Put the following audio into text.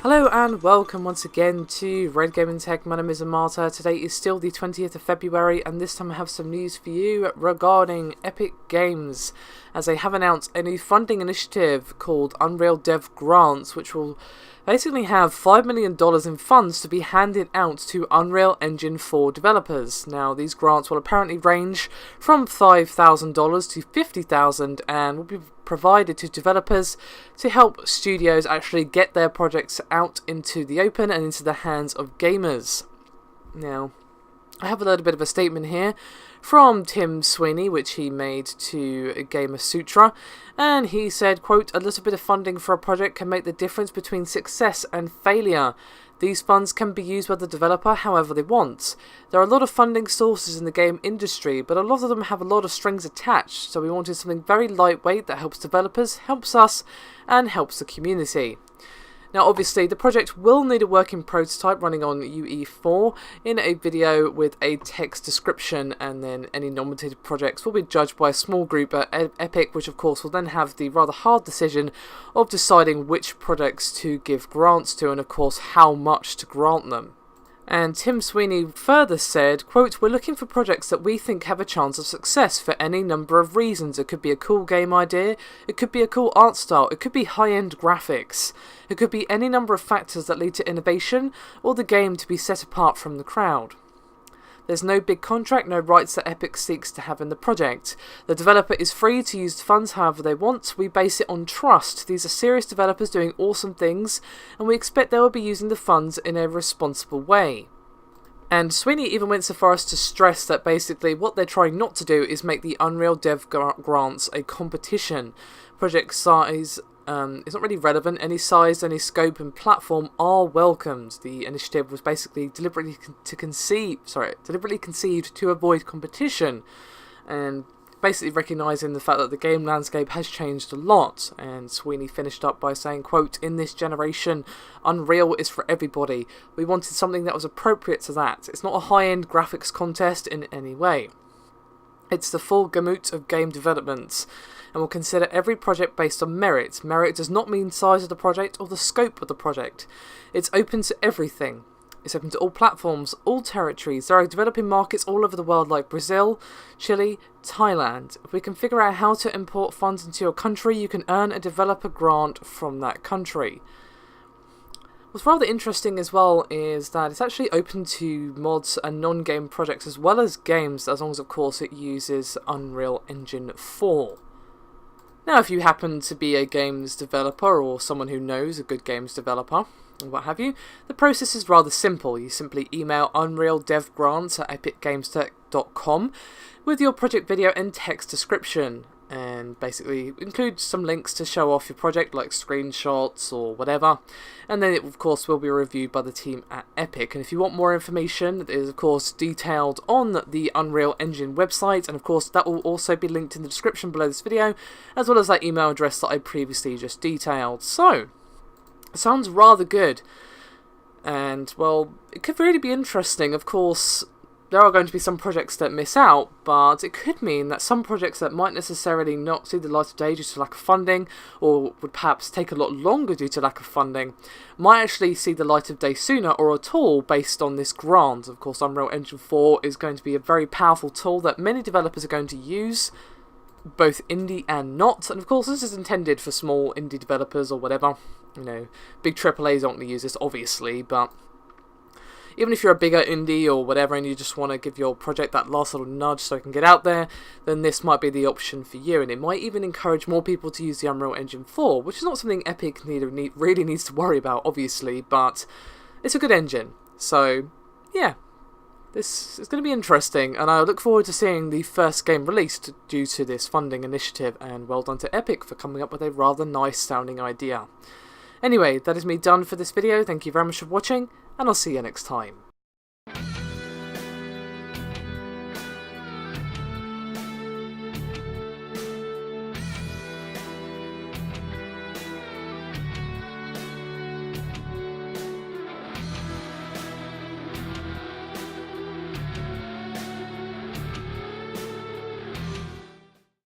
Hello and welcome once again to Red Gaming Tech. My name is Amata. Today is still the 20th of February and this time I have some news for you regarding Epic Games, as they have announced a new funding initiative called Unveiled Dev Grants, which will basically have $5 million in funds to be handed out to Unreal Engine 4 developers. Now, these grants will apparently range from $5,000 to $50,000 and will be provided to developers to help studios actually get their projects out into the open and into the hands of gamers. Now, I have a little bit of a statement here from Tim Sweeney, which he made to Gamer Sutra, and he said, quote, "A little bit of funding for a project can make the difference between success and failure. These funds can be used by the developer however they want. There are a lot of funding sources in the game industry, but a lot of them have a lot of strings attached, so we wanted something very lightweight that helps developers, helps us, and helps the community." Now, obviously, the project will need a working prototype running on UE4 in a video with a text description, and then any nominated projects will be judged by a small group at Epic, which of course will then have the rather hard decision of deciding which projects to give grants to and of course how much to grant them. And Tim Sweeney further said, quote, "We're looking for projects that we think have a chance of success for any number of reasons. It could be a cool game idea, it could be a cool art style, it could be high-end graphics. It could be any number of factors that lead to innovation or the game to be set apart from the crowd. There's no big contract, no rights that Epic seeks to have in the project. The developer is free to use the funds however they want. We base it on trust. These are serious developers doing awesome things, and we expect they will be using the funds in a responsible way." And Sweeney even went so far as to stress that basically what they're trying not to do is make the Unreal Dev Grants a competition. Project size is not really relevant. Any size, any scope and platform are welcomed. The initiative was basically deliberately conceived to avoid competition, and basically recognising the fact that the game landscape has changed a lot. And Sweeney finished up by saying, quote, "In this generation, Unreal is for everybody. We wanted something that was appropriate to that. It's not a high-end graphics contest in any way. It's the full gamut of game development, and will consider every project based on merit. Merit does not mean size of the project or the scope of the project. It's open to everything. It's open to all platforms, all territories. There are developing markets all over the world like Brazil, Chile, Thailand. If we can figure out how to import funds into your country, you can earn a developer grant from that country." What's rather interesting as well is that it's actually open to mods and non-game projects as well as games, as long as of course it uses Unreal Engine 4. Now, if you happen to be a games developer or someone who knows a good games developer, or what have you, the process is rather simple. You simply email Unreal Dev Grants at epicgamestech.com with your project video and text description, and basically include some links to show off your project, like screenshots or whatever, and then it of course will be reviewed by the team at Epic. And if you want more information, it is of course detailed on the Unreal Engine website, and of course that will also be linked in the description below this video, as well as that email address that I previously just detailed. So, it sounds rather good, and well, it could really be interesting. Of course, there are going to be some projects that miss out, but it could mean that some projects that might necessarily not see the light of day due to lack of funding, or would perhaps take a lot longer due to lack of funding, might actually see the light of day sooner or at all based on this grant. Of course, Unreal Engine 4 is going to be a very powerful tool that many developers are going to use, both indie and not, and of course this is intended for small indie developers or whatever. You know, big AAAs aren't going to use this obviously, but even if you're a bigger indie or whatever and you just want to give your project that last little nudge so it can get out there, then this might be the option for you, and it might even encourage more people to use the Unreal Engine 4, which is not something Epic really needs to worry about obviously, but it's a good engine. So yeah, this is going to be interesting, and I look forward to seeing the first game released due to this funding initiative, and well done to Epic for coming up with a rather nice sounding idea. Anyway, that is me done for this video. Thank you very much for watching, and I'll see you next time.